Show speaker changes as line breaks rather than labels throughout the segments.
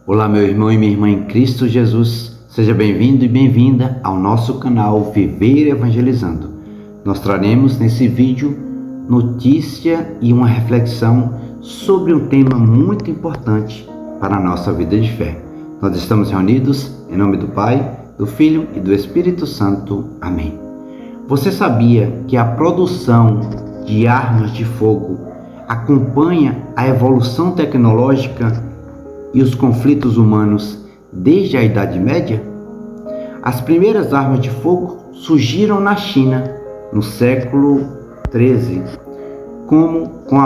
Olá, meu irmão e minha irmã em Cristo Jesus, seja bem-vindo e bem-vinda ao nosso canal Viver Evangelizando. Nós traremos nesse vídeo notícia e uma reflexão sobre um tema muito importante para a nossa vida de fé. Nós estamos reunidos em nome do Pai, do Filho e do Espírito Santo. Amém. Você sabia que a produção de armas de fogo acompanha a evolução tecnológica e os conflitos humanos desde a Idade Média? As primeiras armas de fogo surgiram na China no século XIII, como com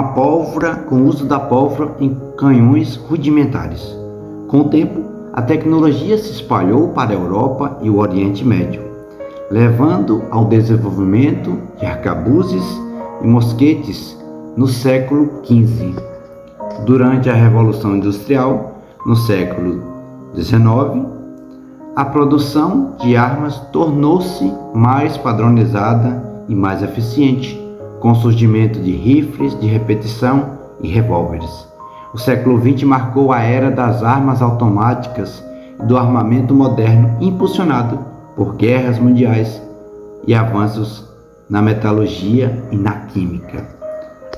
o uso da pólvora em canhões rudimentares. Com o tempo, a tecnologia se espalhou para a Europa e o Oriente Médio, levando ao desenvolvimento de arcabuzes e mosquetes no século XV. Durante a Revolução Industrial, no século XIX, a produção de armas tornou-se mais padronizada e mais eficiente, com o surgimento de rifles de repetição e revólveres. O século XX marcou a era das armas automáticas e do armamento moderno, impulsionado por guerras mundiais e avanços na metalurgia e na química.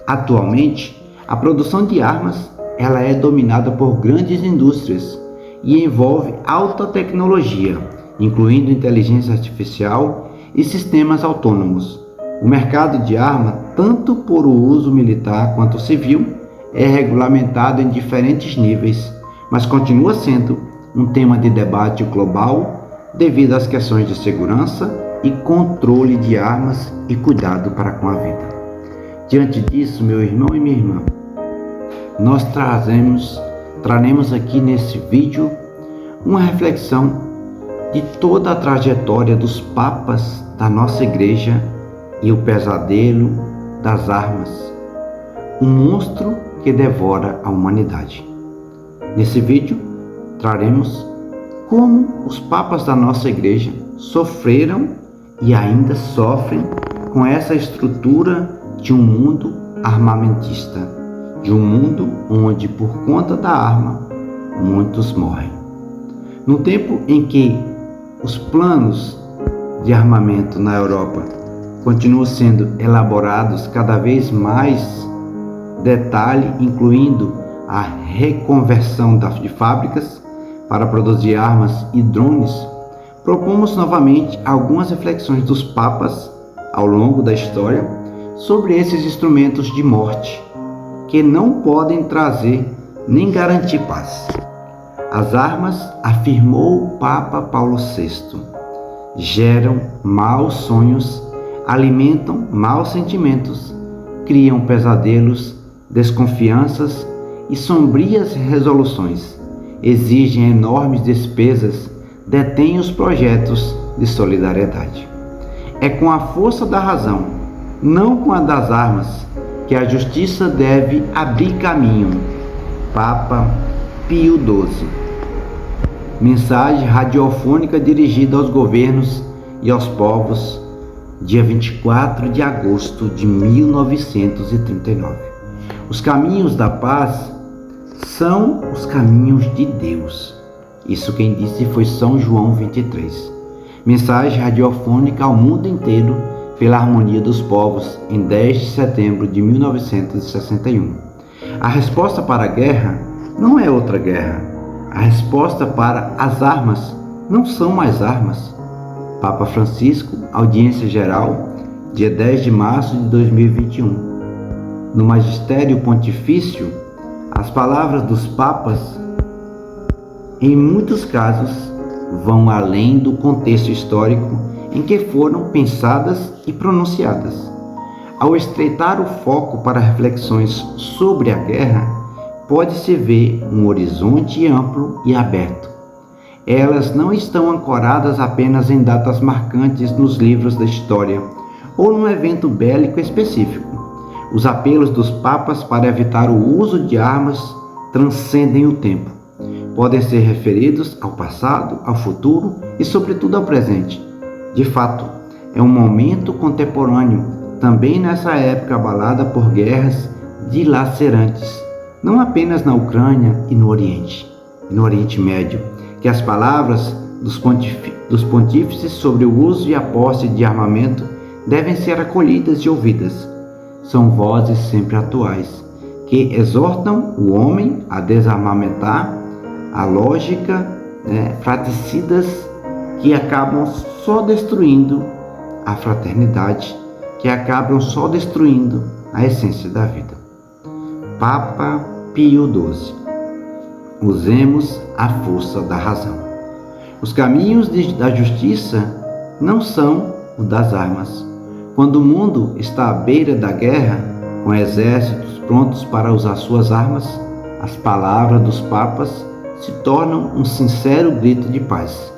Atualmente, a produção de armas ela é dominada por grandes indústrias e envolve alta tecnologia, incluindo inteligência artificial e sistemas autônomos. O mercado de arma, tanto por o uso militar quanto civil, é regulamentado em diferentes níveis, mas continua sendo um tema de debate global devido às questões de segurança e controle de armas e cuidado para com a vida. Diante disso, meu irmão e minha irmã, nós traremos aqui nesse vídeo uma reflexão de toda a trajetória dos papas da nossa igreja e o pesadelo das armas, um monstro que devora a humanidade. Nesse vídeo traremos como os papas da nossa igreja sofreram e ainda sofrem com essa estrutura de um mundo armamentista, de um mundo onde, por conta da arma, muitos morrem. No tempo em que os planos de armamento na Europa continuam sendo elaborados cada vez mais detalhe, incluindo a reconversão de fábricas para produzir armas e drones, propomos novamente algumas reflexões dos papas ao longo da história sobre esses instrumentos de morte que não podem trazer nem garantir paz. As armas, afirmou o Papa Paulo VI, geram maus sonhos, alimentam maus sentimentos, criam pesadelos, desconfianças e sombrias resoluções, exigem enormes despesas, detêm os projetos de solidariedade. É com a força da razão, não com a das armas, que a justiça deve abrir caminho. Papa Pio XII. Mensagem radiofônica dirigida aos governos e aos povos, dia 24 de agosto de 1939. Os caminhos da paz são os caminhos de Deus. Isso quem disse foi São João 23. Mensagem radiofônica ao mundo inteiro pela harmonia dos povos, em 10 de setembro de 1961. A resposta para a guerra não é outra guerra. A resposta para as armas não são mais armas. Papa Francisco, audiência geral, dia 10 de março de 2021. No Magistério Pontifício, as palavras dos papas, em muitos casos, vão além do contexto histórico em que foram pensadas e pronunciadas. Ao estreitar o foco para reflexões sobre a guerra, pode-se ver um horizonte amplo e aberto. Elas não estão ancoradas apenas em datas marcantes nos livros da história ou num evento bélico específico. Os apelos dos papas para evitar o uso de armas transcendem o tempo. Podem ser referidos ao passado, ao futuro e, sobretudo, ao presente. De fato, é um momento contemporâneo, também nessa época abalada por guerras dilacerantes, não apenas na Ucrânia e no Oriente, e no Oriente Médio, que as palavras dos pontífices sobre o uso e a posse de armamento devem ser acolhidas e ouvidas. São vozes sempre atuais, que exortam o homem a desarmamentar a lógica fratricidas que acabam só destruindo a fraternidade, que acabam só destruindo a essência da vida. Papa Pio XII. Usemos a força da razão. Os caminhos da justiça não são os das armas. Quando o mundo está à beira da guerra, com exércitos prontos para usar suas armas, as palavras dos papas se tornam um sincero grito de paz.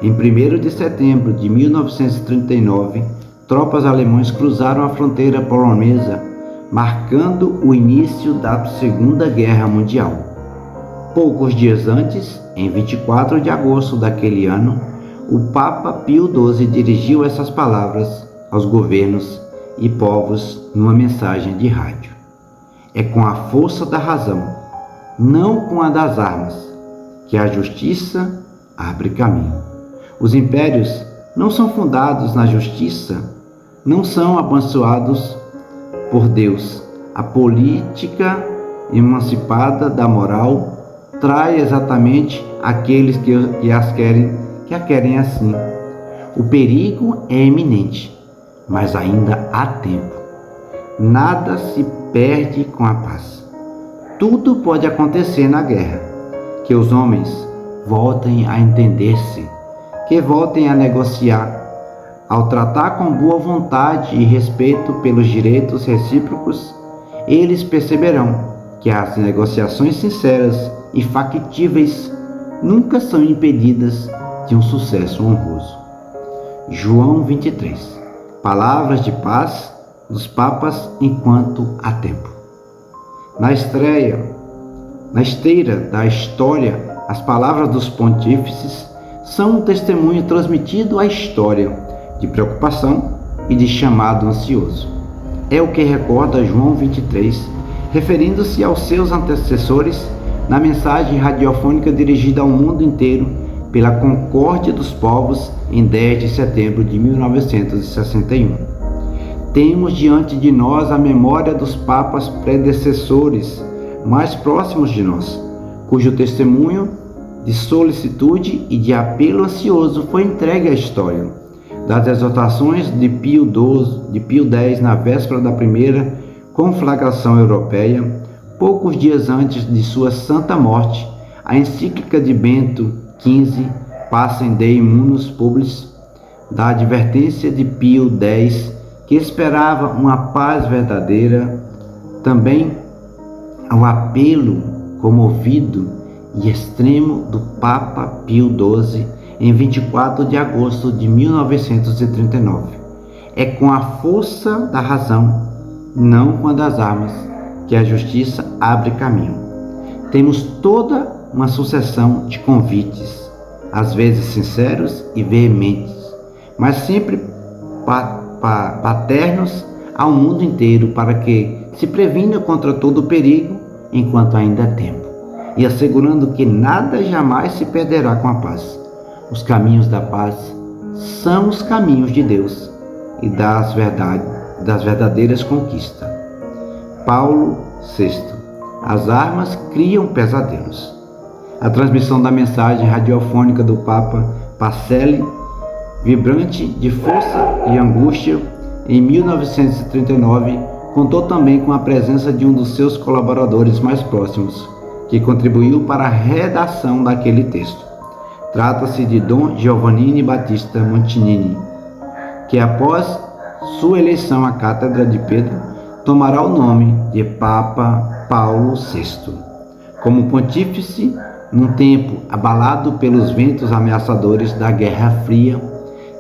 Em 1º de setembro de 1939, tropas alemãs cruzaram a fronteira polonesa, marcando o início da Segunda Guerra Mundial. Poucos dias antes, em 24 de agosto daquele ano, o Papa Pio XII dirigiu essas palavras aos governos e povos numa mensagem de rádio. É com a força da razão, não com a das armas, que a justiça abre caminho. Os impérios não são fundados na justiça, não são abençoados por Deus. A política emancipada da moral trai exatamente aqueles que a querem assim. O perigo é iminente, mas ainda há tempo. Nada se perde com a paz. Tudo pode acontecer na guerra. Que os homens voltem a entender-se, que voltem a negociar. Ao tratar com boa vontade e respeito pelos direitos recíprocos, eles perceberão que as negociações sinceras e factíveis nunca são impedidas de um sucesso honroso. João 23. Palavras de paz dos papas enquanto há tempo. Na esteira da história, as palavras dos pontífices são um testemunho transmitido à história de preocupação e de chamado ansioso. É o que recorda João 23, referindo-se aos seus antecessores na mensagem radiofônica dirigida ao mundo inteiro pela Concórdia dos Povos em 10 de setembro de 1961. Temos diante de nós a memória dos papas predecessores mais próximos de nós, cujo testemunho de solicitude e de apelo ansioso foi entregue à história. Das exortações de Pio X na véspera da primeira conflagração europeia, poucos dias antes de sua santa morte, a encíclica de Bento XV, Pacem Dei Munus Publis, da advertência de Pio X, que esperava uma paz verdadeira, também ao apelo comovido e extremo do Papa Pio XII em 24 de agosto de 1939. É com a força da razão, não com a das armas, que a justiça abre caminho. Temos toda uma sucessão de convites, às vezes sinceros e veementes, mas sempre paternos ao mundo inteiro, para que se previna contra todo perigo enquanto ainda é tempo, e assegurando que nada jamais se perderá com a paz. Os caminhos da paz são os caminhos de Deus e das verdadeiras conquistas. Paulo VI. As armas criam pesadelos. A transmissão da mensagem radiofônica do Papa Pacelli, vibrante de força e angústia, em 1939, contou também com a presença de um dos seus colaboradores mais próximos, que contribuiu para a redação daquele texto. Trata-se de Dom Giovannino Battista Montanini, que após sua eleição à Cátedra de Pedro, tomará o nome de Papa Paulo VI. Como pontífice, num tempo abalado pelos ventos ameaçadores da Guerra Fria,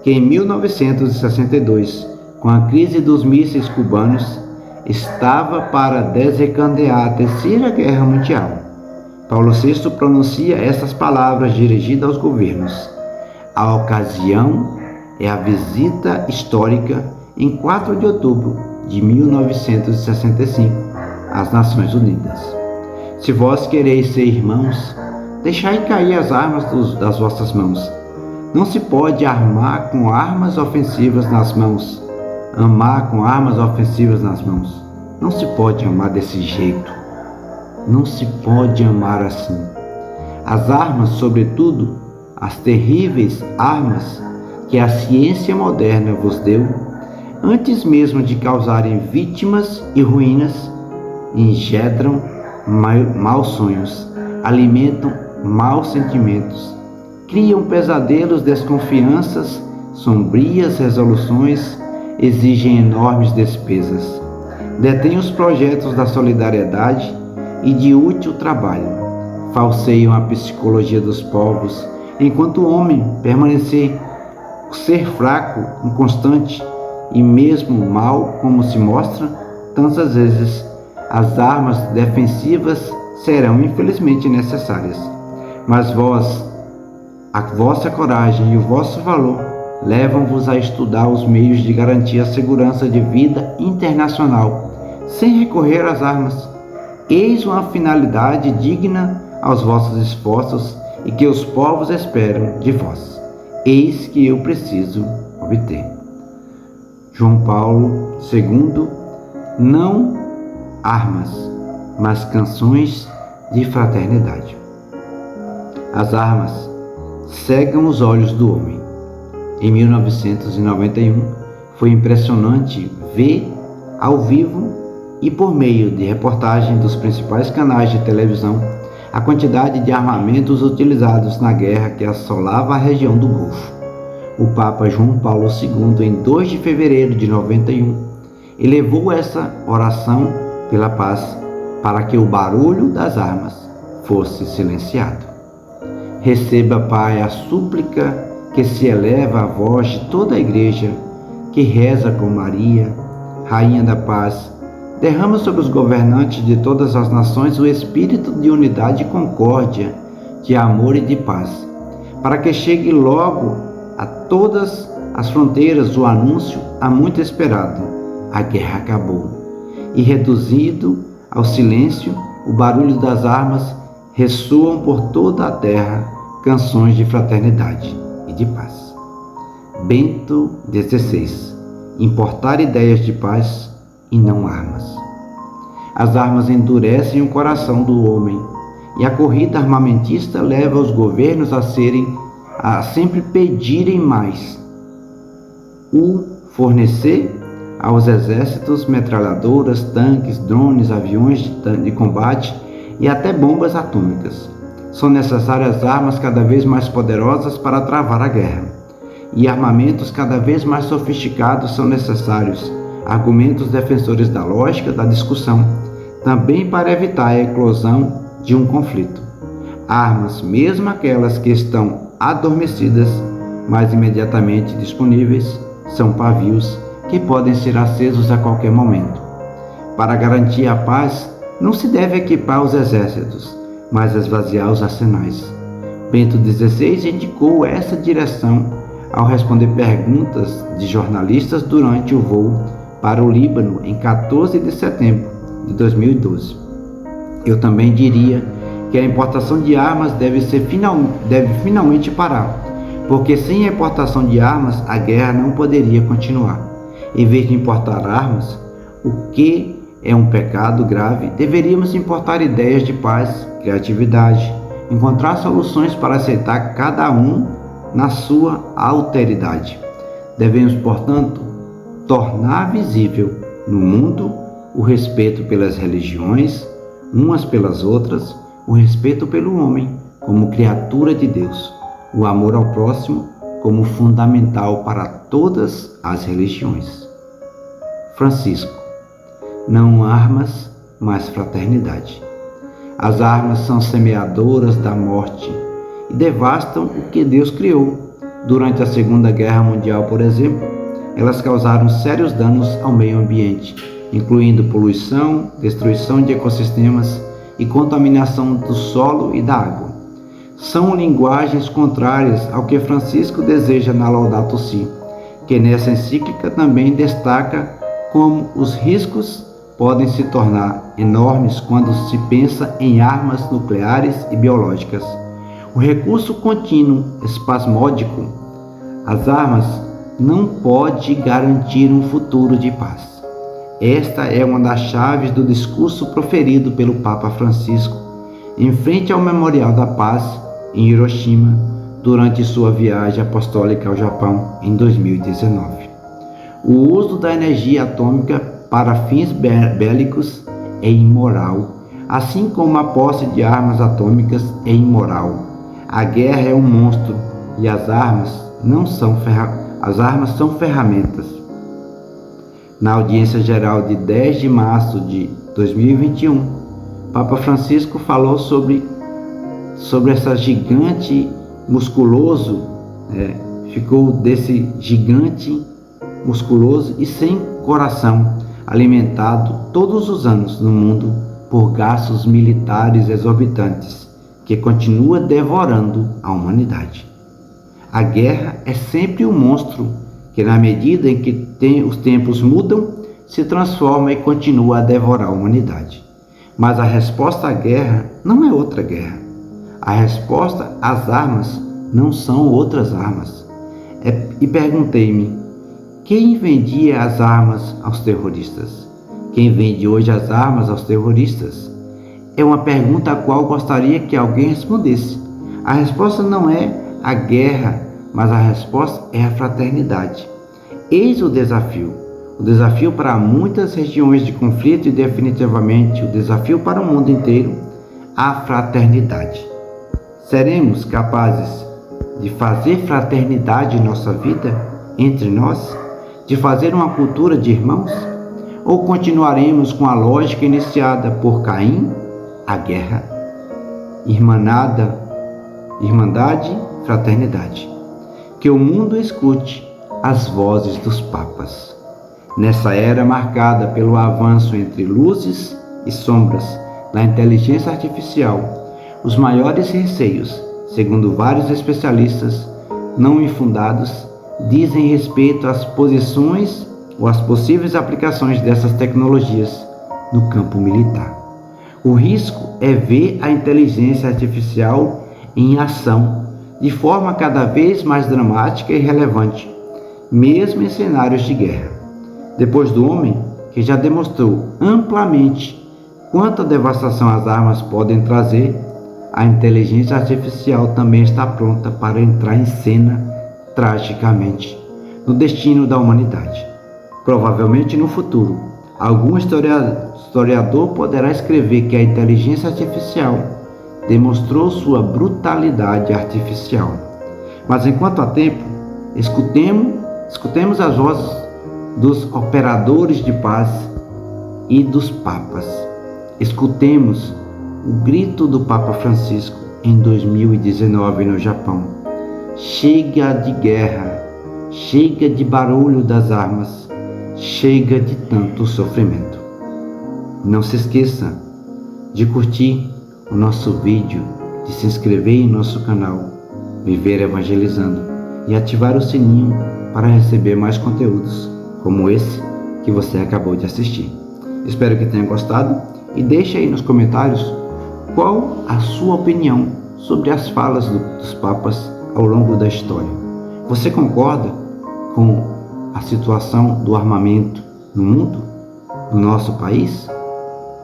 que em 1962, com a crise dos mísseis cubanos, estava para desencadear a Terceira Guerra Mundial. Paulo VI pronuncia essas palavras dirigidas aos governos. A ocasião é a visita histórica, em 4 de outubro de 1965, às Nações Unidas. Se vós quereis ser irmãos, deixai cair as armas das vossas mãos. Não se pode armar com armas ofensivas nas mãos. Amar com armas ofensivas nas mãos. Não se pode amar desse jeito. Não se pode amar assim. As armas, sobretudo, as terríveis armas que a ciência moderna vos deu, antes mesmo de causarem vítimas e ruínas, engendram maus sonhos, alimentam maus sentimentos, criam pesadelos, desconfianças, sombrias resoluções, exigem enormes despesas, detêm os projetos da solidariedade e de útil trabalho, falseiam a psicologia dos povos, enquanto o homem permanecer ser fraco, inconstante e mesmo mal, como se mostra, tantas vezes as armas defensivas serão infelizmente necessárias. Mas a vossa coragem e o vosso valor levam-vos a estudar os meios de garantir a segurança de vida internacional, sem recorrer às armas. Eis uma finalidade digna aos vossos esforços e que os povos esperam de vós. Eis que eu preciso obter. João Paulo II, não armas, mas canções de fraternidade. As armas cegam os olhos do homem. Em 1991, foi impressionante ver ao vivo e por meio de reportagem dos principais canais de televisão a quantidade de armamentos utilizados na guerra que assolava a região do Golfo. O Papa João Paulo II, em 2 de fevereiro de 91, elevou essa oração pela paz para que o barulho das armas fosse silenciado. Receba, Pai, a súplica que se eleva à voz de toda a Igreja, que reza com Maria, Rainha da Paz. Derrama sobre os governantes de todas as nações o espírito de unidade e concórdia, de amor e de paz, para que chegue logo a todas as fronteiras o anúncio há muito esperado: a guerra acabou. E reduzido ao silêncio, o barulho das armas ressoam por toda a terra canções de fraternidade e de paz. Bento XVI. Importar ideias de paz e não armas. As armas endurecem o coração do homem, e a corrida armamentista leva os governos a sempre pedirem mais. Fornecer aos exércitos metralhadoras, tanques, drones, aviões de combate e até bombas atômicas. São necessárias armas cada vez mais poderosas para travar a guerra, e armamentos cada vez mais sofisticados são necessários, argumentos defensores da lógica da discussão, também para evitar a eclosão de um conflito. Armas, mesmo aquelas que estão adormecidas, mas imediatamente disponíveis, são pavios que podem ser acesos a qualquer momento. Para garantir a paz, não se deve equipar os exércitos, mas esvaziar os arsenais. Bento XVI indicou essa direção ao responder perguntas de jornalistas durante o voo para o Líbano em 14 de setembro de 2012. Eu também diria que a importação de armas deve finalmente parar, porque sem a importação de armas a guerra não poderia continuar. Em vez de importar armas, o que é um pecado grave, deveríamos importar ideias de paz, criatividade, encontrar soluções para aceitar cada um na sua alteridade. Devemos, portanto, tornar visível no mundo o respeito pelas religiões, umas pelas outras, o respeito pelo homem como criatura de Deus, o amor ao próximo como fundamental para todas as religiões. Francisco. Não armas, mas fraternidade. As armas são semeadoras da morte e devastam o que Deus criou. Durante a Segunda Guerra Mundial, por exemplo, elas causaram sérios danos ao meio ambiente, incluindo poluição, destruição de ecossistemas e contaminação do solo e da água. São linguagens contrárias ao que Francisco deseja na Laudato Si, que nessa encíclica também destaca como os riscos podem se tornar enormes quando se pensa em armas nucleares e biológicas, O recurso contínuo espasmódico às armas não pode garantir um futuro de paz. Esta é uma das chaves do discurso proferido pelo Papa Francisco em frente ao Memorial da Paz em Hiroshima durante sua viagem apostólica ao Japão em 2019. O uso da energia atômica para fins bélicos é imoral, assim como a posse de armas atômicas é imoral. A guerra é um monstro e as armas são ferramentas. Na audiência geral de 10 de março de 2021, Papa Francisco falou sobre essa gigante musculoso, ficou desse gigante musculoso e sem coração, alimentado todos os anos no mundo por gastos militares exorbitantes, que continua devorando a humanidade. A guerra é sempre um monstro que, na medida em que os tempos mudam, se transforma e continua a devorar a humanidade. Mas a resposta à guerra não é outra guerra. A resposta às armas não são outras armas. E perguntei-me, quem vendia as armas aos terroristas? Quem vende hoje as armas aos terroristas? É uma pergunta a qual gostaria que alguém respondesse. A resposta não é a guerra, mas a resposta é a fraternidade. Eis o desafio para muitas regiões de conflito e definitivamente o desafio para o mundo inteiro, a fraternidade. Seremos capazes de fazer fraternidade em nossa vida, entre nós, de fazer uma cultura de irmãos? Ou continuaremos com a lógica iniciada por Caim, a guerra, irmandade, fraternidade? Que o mundo escute as vozes dos papas. Nessa era marcada pelo avanço entre luzes e sombras da inteligência artificial, os maiores receios, segundo vários especialistas não infundados, dizem respeito às posições ou às possíveis aplicações dessas tecnologias no campo militar. O risco é ver a inteligência artificial em ação de forma cada vez mais dramática e relevante, mesmo em cenários de guerra. Depois do homem, que já demonstrou amplamente quanta devastação as armas podem trazer, a inteligência artificial também está pronta para entrar em cena tragicamente no destino da humanidade. Provavelmente no futuro, algum historiador poderá escrever que a inteligência artificial demonstrou sua brutalidade artificial. Mas enquanto há tempo, escutemos as vozes dos operadores de paz e dos papas. Escutemos o grito do Papa Francisco em 2019 no Japão. Chega de guerra, chega de barulho das armas, chega de tanto sofrimento. Não se esqueça de curtir o nosso vídeo, de se inscrever em nosso canal Viver Evangelizando e ativar o sininho para receber mais conteúdos como esse que você acabou de assistir. Espero que tenha gostado e deixe aí nos comentários qual a sua opinião sobre as falas dos papas ao longo da história. Você concorda com a situação do armamento no mundo, no nosso país?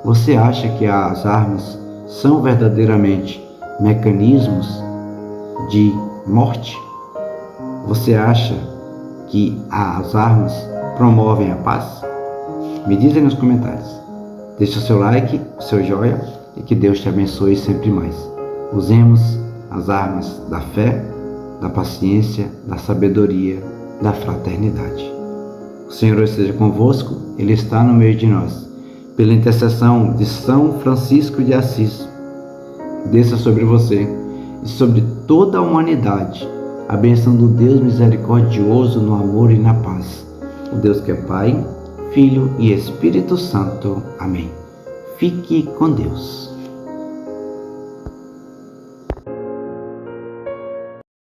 Você acha que as armas são verdadeiramente mecanismos de morte? Você acha que as armas promovem a paz? Me diz aí nos comentários. Deixe o seu like, o seu joinha e que Deus te abençoe sempre mais. Usemos as armas da fé, da paciência, da sabedoria, da fraternidade. O Senhor esteja convosco, Ele está no meio de nós. Pela intercessão de São Francisco de Assis, desça sobre você e sobre toda a humanidade a bênção do Deus misericordioso no amor e na paz. O Deus que é Pai, Filho e Espírito Santo. Amém. Fique com Deus.